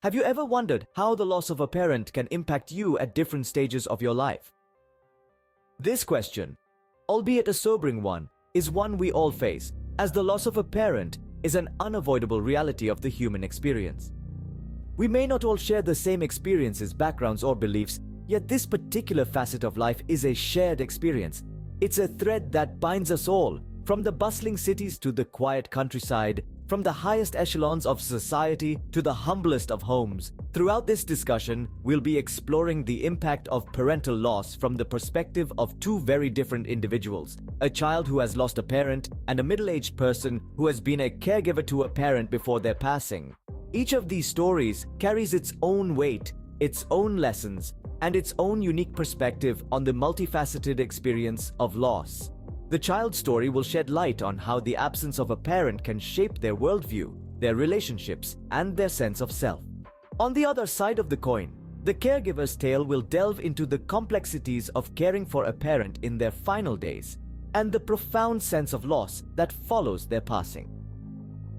Have you ever wondered how the loss of a parent can impact you at different stages of your life? This question, albeit a sobering one, is one we all face, as the loss of a parent is an unavoidable reality of the human experience. We may not all share the same experiences, backgrounds, or beliefs, yet this particular facet of life is a shared experience. It's a thread that binds us all, from the bustling cities to the quiet countryside, from the highest echelons of society to the humblest of homes. Throughout this discussion, we'll be exploring the impact of parental loss from the perspective of two very different individuals: a child who has lost a parent and a middle-aged person who has been a caregiver to a parent before their passing. Each of these stories carries its own weight, its own lessons, and its own unique perspective on the multifaceted experience of loss. The child's story will shed light on how the absence of a parent can shape their worldview, their relationships, and their sense of self. On the other side of the coin, the caregiver's tale will delve into the complexities of caring for a parent in their final days and the profound sense of loss that follows their passing.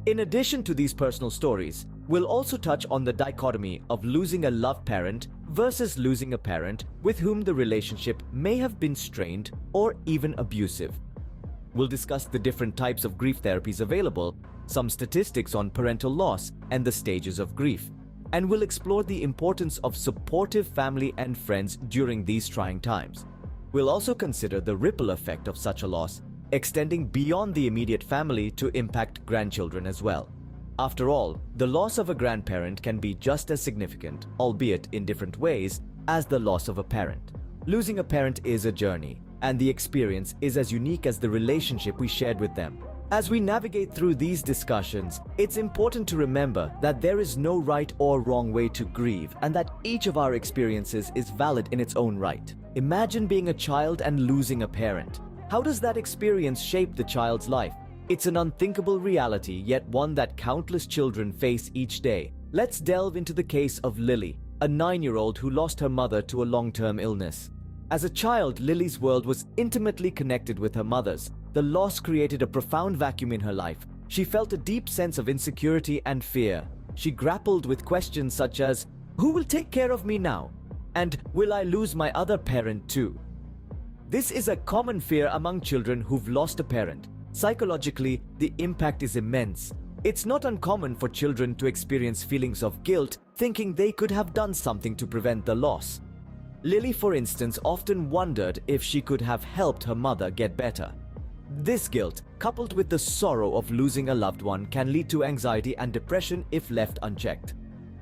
In addition to these personal stories, we'll also touch on the dichotomy of losing a loved parent versus losing a parent with whom the relationship may have been strained or even abusive. We'll discuss the different types of grief therapies available, some statistics on parental loss, and the stages of grief. And we'll explore the importance of supportive family and friends during these trying times. We'll also consider the ripple effect of such a loss, extending beyond the immediate family to impact grandchildren as well. After all, the loss of a grandparent can be just as significant, albeit in different ways, as the loss of a parent. Losing a parent is a journey, and the experience is as unique as the relationship we shared with them. As we navigate through these discussions, it's important to remember that there is no right or wrong way to grieve, and that each of our experiences is valid in its own right. Imagine being a child and losing a parent. How does that experience shape the child's life? It's an unthinkable reality, yet one that countless children face each day. Let's delve into the case of Lily, a 9-year-old who lost her mother to a long-term illness. As a child, Lily's world was intimately connected with her mother's. The loss created a profound vacuum in her life. She felt a deep sense of insecurity and fear. She grappled with questions such as, "Who will take care of me now?" and "Will I lose my other parent too?" This is a common fear among children who've lost a parent. Psychologically, the impact is immense. It's not uncommon for children to experience feelings of guilt, thinking they could have done something to prevent the loss. Lily, for instance, often wondered if she could have helped her mother get better. This guilt, coupled with the sorrow of losing a loved one, can lead to anxiety and depression if left unchecked.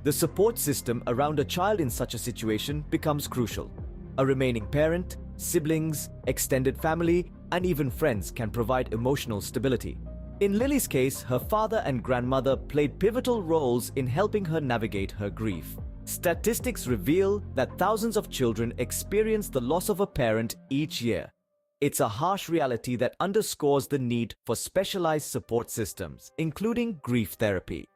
The support system around a child in such a situation becomes crucial. A remaining parent, siblings, extended family, and even friends can provide emotional stability. In Lily's case, her father and grandmother played pivotal roles in helping her navigate her grief. Statistics reveal that thousands of children experience the loss of a parent each year. It's a harsh reality that underscores the need for specialized support systems, including grief therapy.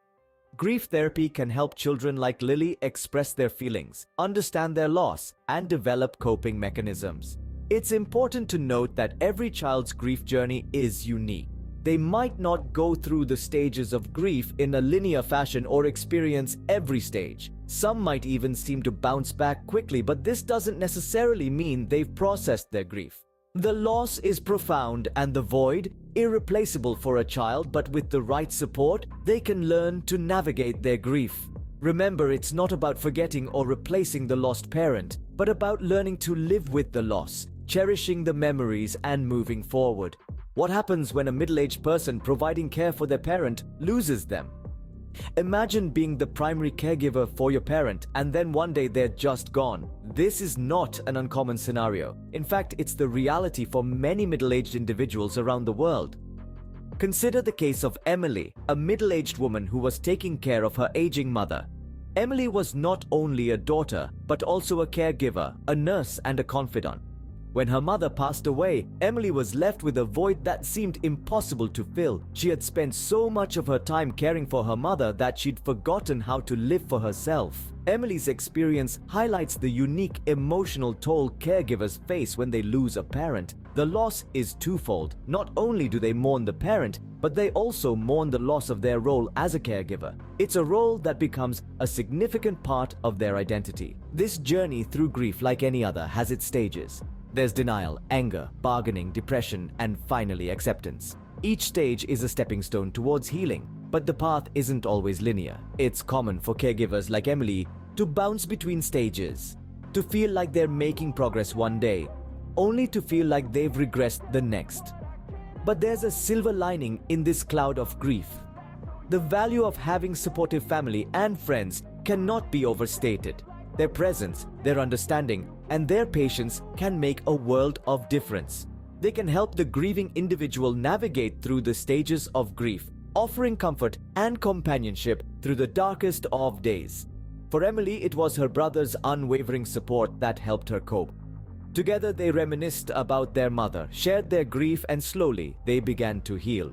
Grief therapy can help children like Lily express their feelings, understand their loss, and develop coping mechanisms. It's important to note that every child's grief journey is unique. They might not go through the stages of grief in a linear fashion or experience every stage. Some might even seem to bounce back quickly, but this doesn't necessarily mean they've processed their grief. The loss is profound and the void irreplaceable for a child, but with the right support, they can learn to navigate their grief. Remember, it's not about forgetting or replacing the lost parent, but about learning to live with the loss, cherishing the memories, and moving forward. What happens when a middle-aged person providing care for their parent loses them? Imagine being the primary caregiver for your parent and then one day they're just gone. This is not an uncommon scenario. In fact, it's the reality for many middle-aged individuals around the world. Consider the case of Emily, a middle-aged woman who was taking care of her aging mother. Emily was not only a daughter, but also a caregiver, a nurse, and a confidant. When her mother passed away, Emily was left with a void that seemed impossible to fill. She had spent so much of her time caring for her mother that she'd forgotten how to live for herself. Emily's experience highlights the unique emotional toll caregivers face when they lose a parent. The loss is twofold. Not only do they mourn the parent, but they also mourn the loss of their role as a caregiver. It's a role that becomes a significant part of their identity. This journey through grief, like any other, has its stages. There's denial, anger, bargaining, depression, and finally acceptance. Each stage is a stepping stone towards healing, but the path isn't always linear. It's common for caregivers like Emily to bounce between stages, to feel like they're making progress one day, only to feel like they've regressed the next. But there's a silver lining in this cloud of grief. The value of having supportive family and friends cannot be overstated. Their presence, their understanding, and their patience can make a world of difference. They can help the grieving individual navigate through the stages of grief, offering comfort and companionship through the darkest of days. For Emily, it was her brother's unwavering support that helped her cope. Together, they reminisced about their mother, shared their grief, and slowly they began to heal.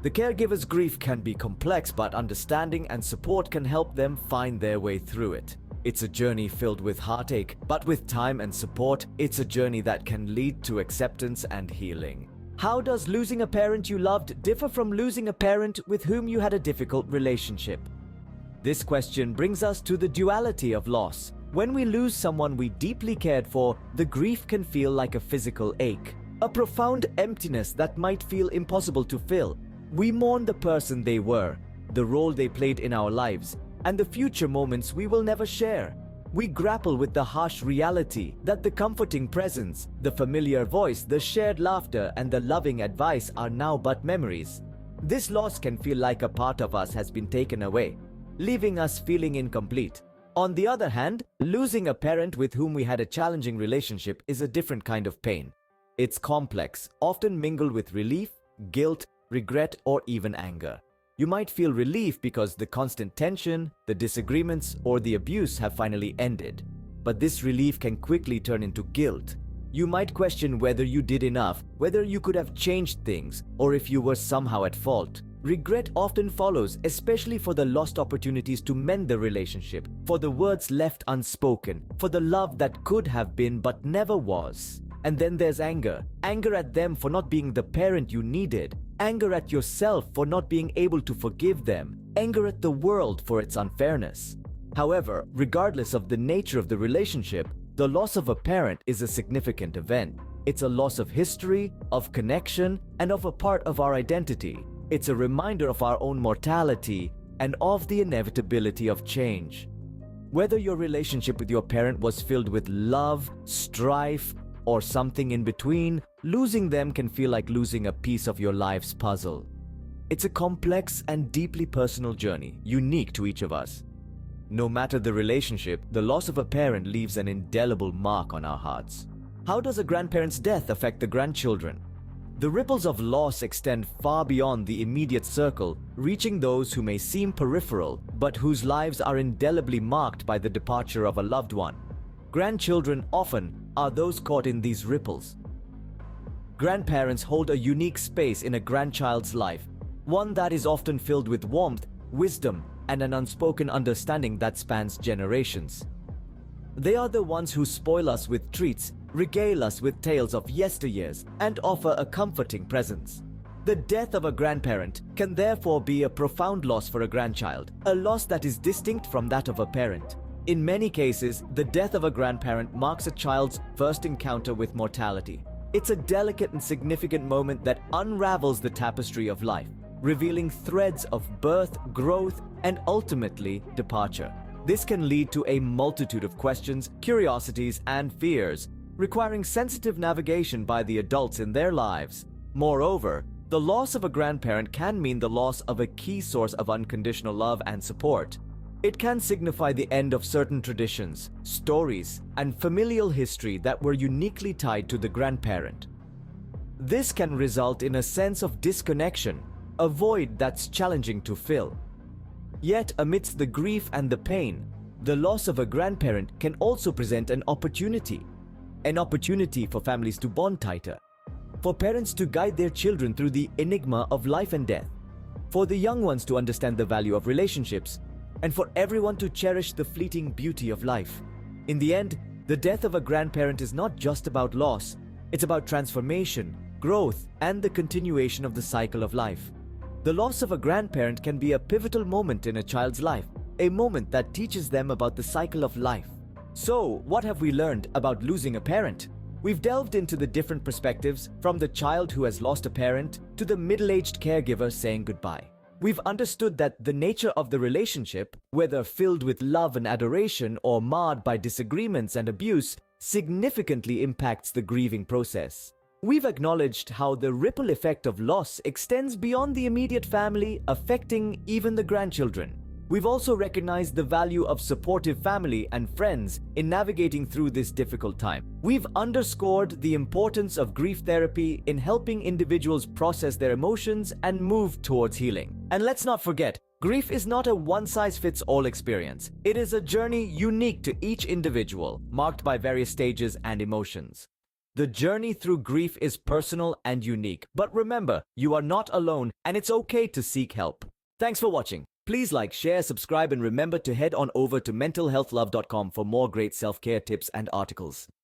The caregiver's grief can be complex, but understanding and support can help them find their way through it. It's a journey filled with heartache, but with time and support, it's a journey that can lead to acceptance and healing. How does losing a parent you loved differ from losing a parent with whom you had a difficult relationship? This question brings us to the duality of loss. When we lose someone we deeply cared for, the grief can feel like a physical ache, a profound emptiness that might feel impossible to fill. We mourn the person they were, the role they played in our lives, and the future moments we will never share. We grapple with the harsh reality that the comforting presence, the familiar voice, the shared laughter, and the loving advice are now but memories. This loss can feel like a part of us has been taken away, leaving us feeling incomplete. On the other hand, losing a parent with whom we had a challenging relationship is a different kind of pain. It's complex, often mingled with relief, guilt, regret, or even anger. You might feel relief because the constant tension, the disagreements, or the abuse have finally ended. But this relief can quickly turn into guilt. You might question whether you did enough, whether you could have changed things, or if you were somehow at fault. Regret often follows, especially for the lost opportunities to mend the relationship, for the words left unspoken, for the love that could have been but never was. And then there's anger. Anger at them for not being the parent you needed. Anger at yourself for not being able to forgive them. Anger at the world for its unfairness. However, regardless of the nature of the relationship, the loss of a parent is a significant event. It's a loss of history, of connection, and of a part of our identity. It's a reminder of our own mortality and of the inevitability of change. Whether your relationship with your parent was filled with love, strife, or something in between, losing them can feel like losing a piece of your life's puzzle. It's a complex and deeply personal journey, unique to each of us. No matter the relationship, the loss of a parent leaves an indelible mark on our hearts. How does a grandparent's death affect the grandchildren? The ripples of loss extend far beyond the immediate circle, reaching those who may seem peripheral, but whose lives are indelibly marked by the departure of a loved one. Grandchildren often are those caught in these ripples. Grandparents hold a unique space in a grandchild's life, one that is often filled with warmth, wisdom, and an unspoken understanding that spans generations. They are the ones who spoil us with treats, regale us with tales of yesteryears, and offer a comforting presence. The death of a grandparent can therefore be a profound loss for a grandchild, a loss that is distinct from that of a parent. In many cases, the death of a grandparent marks a child's first encounter with mortality. It's a delicate and significant moment that unravels the tapestry of life, revealing threads of birth, growth, and ultimately departure. This can lead to a multitude of questions, curiosities, and fears, requiring sensitive navigation by the adults in their lives. Moreover, the loss of a grandparent can mean the loss of a key source of unconditional love and support. It can signify the end of certain traditions, stories, and familial history that were uniquely tied to the grandparent. This can result in a sense of disconnection, a void that's challenging to fill. Yet, amidst the grief and the pain, the loss of a grandparent can also present an opportunity. an opportunity for families to bond tighter, for parents to guide their children through the enigma of life and death, for the young ones to understand the value of relationships, and for everyone to cherish the fleeting beauty of life. In the end, the death of a grandparent is not just about loss, it's about transformation, growth, and the continuation of the cycle of life. The loss of a grandparent can be a pivotal moment in a child's life, a moment that teaches them about the cycle of life. So, what have we learned about losing a parent? We've delved into the different perspectives, from the child who has lost a parent to the middle-aged caregiver saying goodbye. We've understood that the nature of the relationship, whether filled with love and adoration or marred by disagreements and abuse, significantly impacts the grieving process. We've acknowledged how the ripple effect of loss extends beyond the immediate family, affecting even the grandchildren. We've also recognized the value of supportive family and friends in navigating through this difficult time. We've underscored the importance of grief therapy in helping individuals process their emotions and move towards healing. And let's not forget, grief is not a one-size-fits-all experience. It is a journey unique to each individual, marked by various stages and emotions. The journey through grief is personal and unique, but remember, you are not alone and it's okay to seek help. Thanks for watching. Please like, share, subscribe, and remember to head on over to mentalhealthlove.com for more great self-care tips and articles.